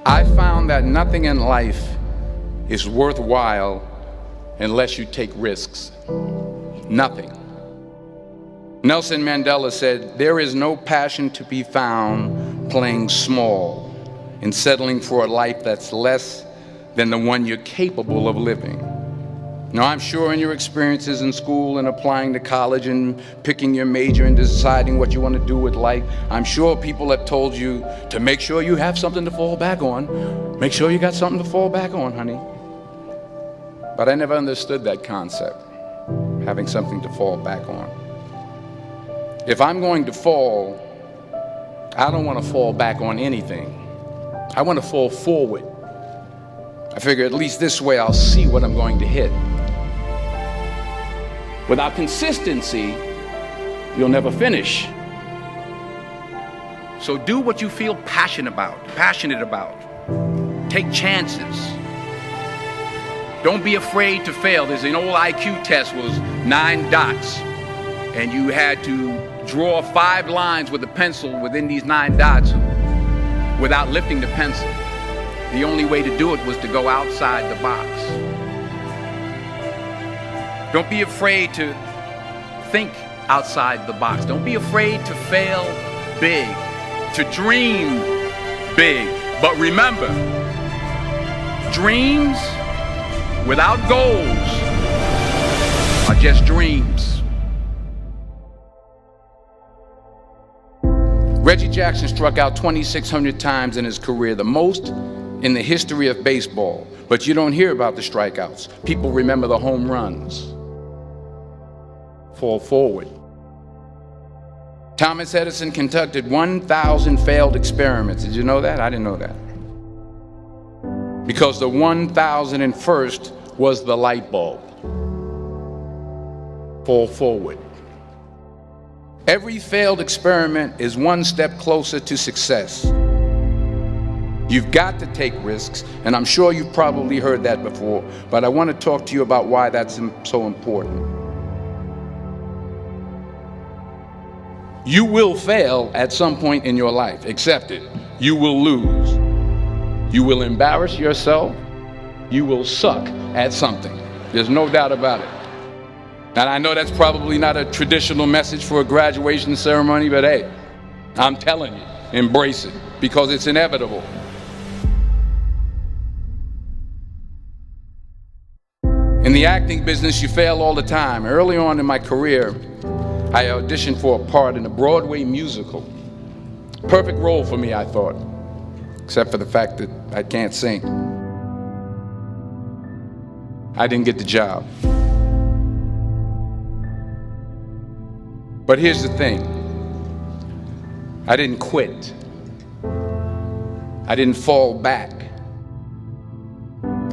I found that nothing in life is worthwhile unless you take risks. Nothing. Nelson Mandela said, "There is no passion to be found playing small and settling for a life that's less than the one you're capable of living." Now, I'm sure in your experiences in school and applying to college and picking your major and deciding what you want to do with life, I'm sure people have told you to make sure you have something to fall back on. Make sure you got something to fall back on, honey. But I never understood that concept, having something to fall back on. If I'm going to fall, I don't want to fall back on anything. I want to fall forward. I figure at least this way I'll see what I'm going to hit. Without consistency, you'll never finish. So do what you feel passionate about. Take chances. Don't be afraid to fail. There's an old IQ test, was 9 dots, and you had to draw 5 lines with a pencil within these 9 dots without lifting the pencil. The only way to do it was to go outside the box. Don't be afraid to think outside the box. Don't be afraid to fail big, to dream big. But remember, dreams without goals are just dreams. Reggie Jackson struck out 2,600 times in his career, the most in the history of baseball. But you don't hear about the strikeouts. People remember the home runs. Fall forward. Thomas Edison conducted 1,000 failed experiments. Did you know that? I didn't know that. Because the 1,001st was the light bulb. Fall forward. Every failed experiment is one step closer to success. You've got to take risks, and I'm sure you've probably heard that before, but I want to talk to you about why that's so important. You will fail at some point in your life. Accept it. You will lose. You will embarrass yourself. You will suck at something. There's no doubt about it. And I know that's probably not a traditional message for a graduation ceremony, but hey, I'm telling you, embrace it, because it's inevitable. In the acting business, you fail all the time. Early on in my career, I auditioned for a part in a Broadway musical. Perfect role for me, I thought, except for the fact that I can't sing. I didn't get the job. But here's the thing. I didn't quit. I didn't fall back.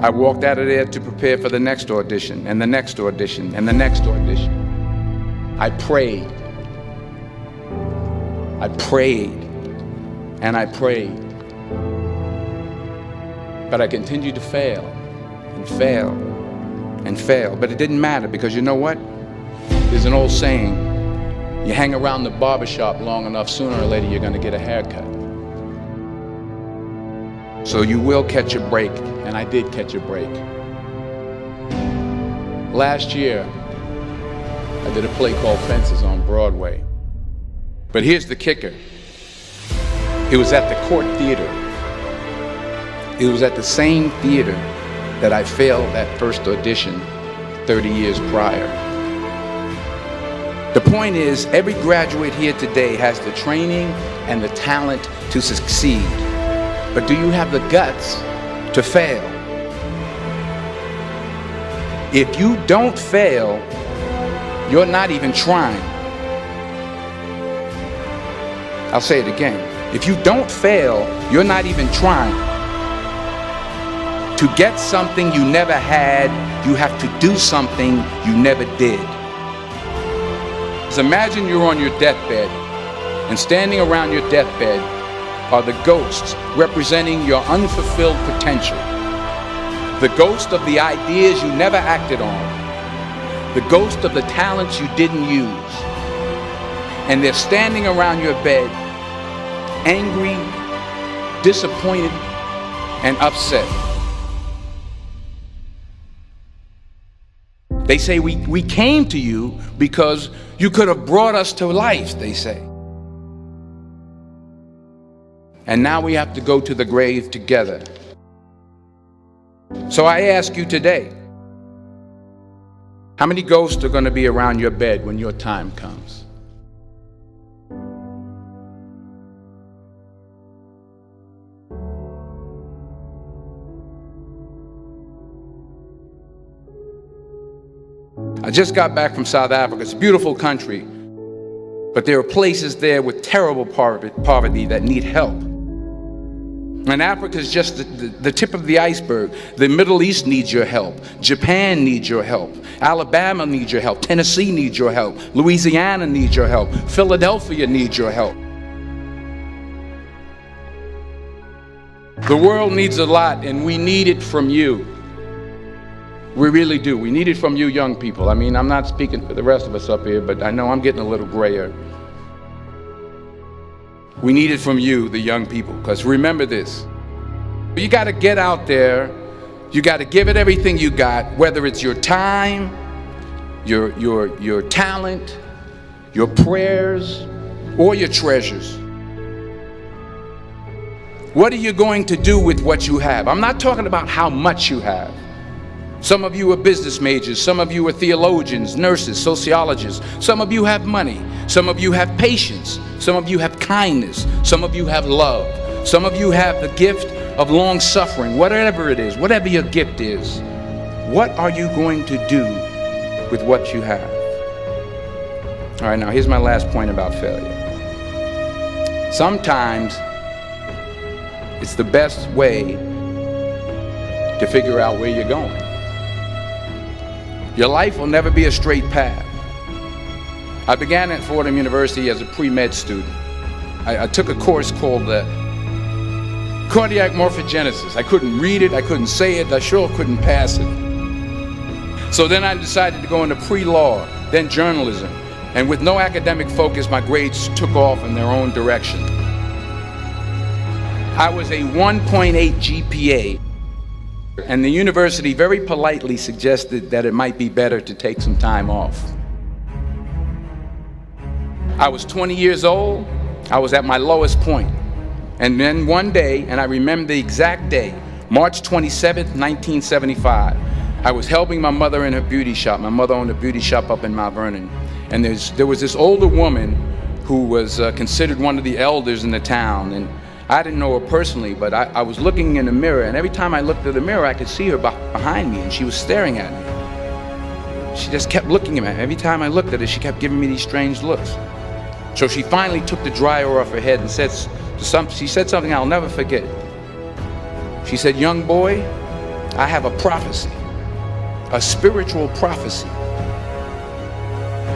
I walked out of there to prepare for the next audition, and the next audition, and the next audition. I prayed. I prayed. And I prayed. But I continued to fail and fail and fail. But it didn't matter, because you know what? There's an old saying, you hang around the barbershop long enough, sooner or later you're going to get a haircut. So you will catch a break, and I did catch a break. Last year, I did a play called Fences on Broadway. But here's the kicker. It was at the Court Theater. It was at the same theater that I failed that first audition 30 years prior. The point is, every graduate here today has the training and the talent to succeed. But do you have the guts to fail? If you don't fail, you're not even trying. I'll say it again. If you don't fail, you're not even trying. To get something you never had, you have to do something you never did. So imagine you're on your deathbed, and standing around your deathbed are the ghosts representing your unfulfilled potential. The ghost of the ideas you never acted on. The ghost of the talents you didn't use. And they're standing around your bed, angry, disappointed, and upset. They say we came to you because you could have brought us to life, they say. And now we have to go to the grave together. So I ask you today, how many ghosts are going to be around your bed when your time comes? I just got back from South Africa. It's a beautiful country, but there are places there with terrible poverty that need help. And Africa is just the tip of the iceberg. The Middle East needs your help. Japan needs your help. Alabama needs your help. Tennessee needs your help. Louisiana needs your help. Philadelphia needs your help. The world needs a lot, and we need it from you. We really do. We need it from you young people. I mean, I'm not speaking for the rest of us up here, but I know I'm getting a little grayer. We need it from you, the young people, because remember this. You got to get out there. You got to give it everything you got, whether it's your time, your talent, your prayers, or your treasures. What are you going to do with what you have? I'm not talking about how much you have. Some of you are business majors, some of you are theologians, nurses, sociologists. Some of you have money, some of you have patience, some of you have kindness, some of you have love, some of you have the gift of long suffering. Whatever it is, whatever your gift is, what are you going to do with what you have? All right, now here's my last point about failure. Sometimes it's the best way to figure out where you're going. Your life will never be a straight path. I began at Fordham University as a pre-med student. I took a course called cardiac morphogenesis. I couldn't read it, I couldn't say it, I sure couldn't pass it. So then I decided to go into pre-law, then journalism. And with no academic focus, my grades took off in their own direction. I was a 1.8 GPA. And the university very politely suggested that it might be better to take some time off. I was 20 years old. I was at my lowest point. And then one day, and I remember the exact day, March 27th, 1975, I was helping my mother in her beauty shop. My mother owned a beauty shop up in Mount Vernon. And there was this older woman who was considered one of the elders in the town. And I didn't know her personally, but I was looking in the mirror, and every time I looked at the mirror, I could see her behind me, and she was staring at me. She just kept looking at me. Every time I looked at her, she kept giving me these strange looks. So she finally took the dryer off her head and she said something I'll never forget. She said, "Young boy, I have a prophecy, a spiritual prophecy."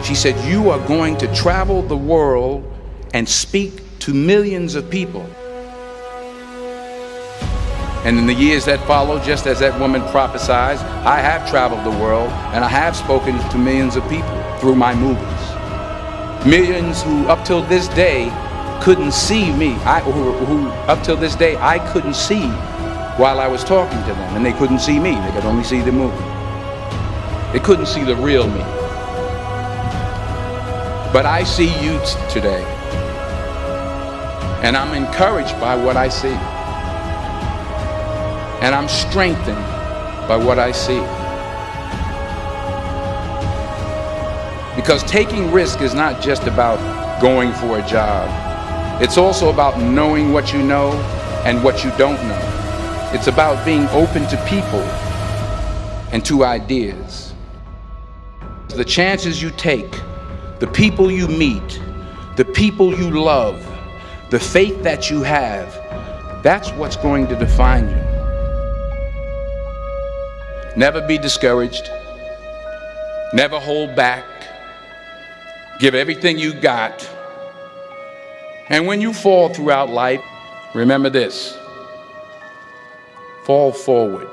She said, "You are going to travel the world and speak to millions of people." And in the years that followed, just as that woman prophesied, I have traveled the world and I have spoken to millions of people through my movies. Millions who up till this day couldn't see me, who up till this day I couldn't see while I was talking to them, and they couldn't see me, they could only see the movie. They couldn't see the real me. But I see you today, and I'm encouraged by what I see. And I'm strengthened by what I see. Because taking risk is not just about going for a job. It's also about knowing what you know and what you don't know. It's about being open to people and to ideas. The chances you take, the people you meet, the people you love, the faith that you have, that's what's going to define you. Never be discouraged. Never hold back. Give everything you got. And when you fall throughout life, remember this: fall forward.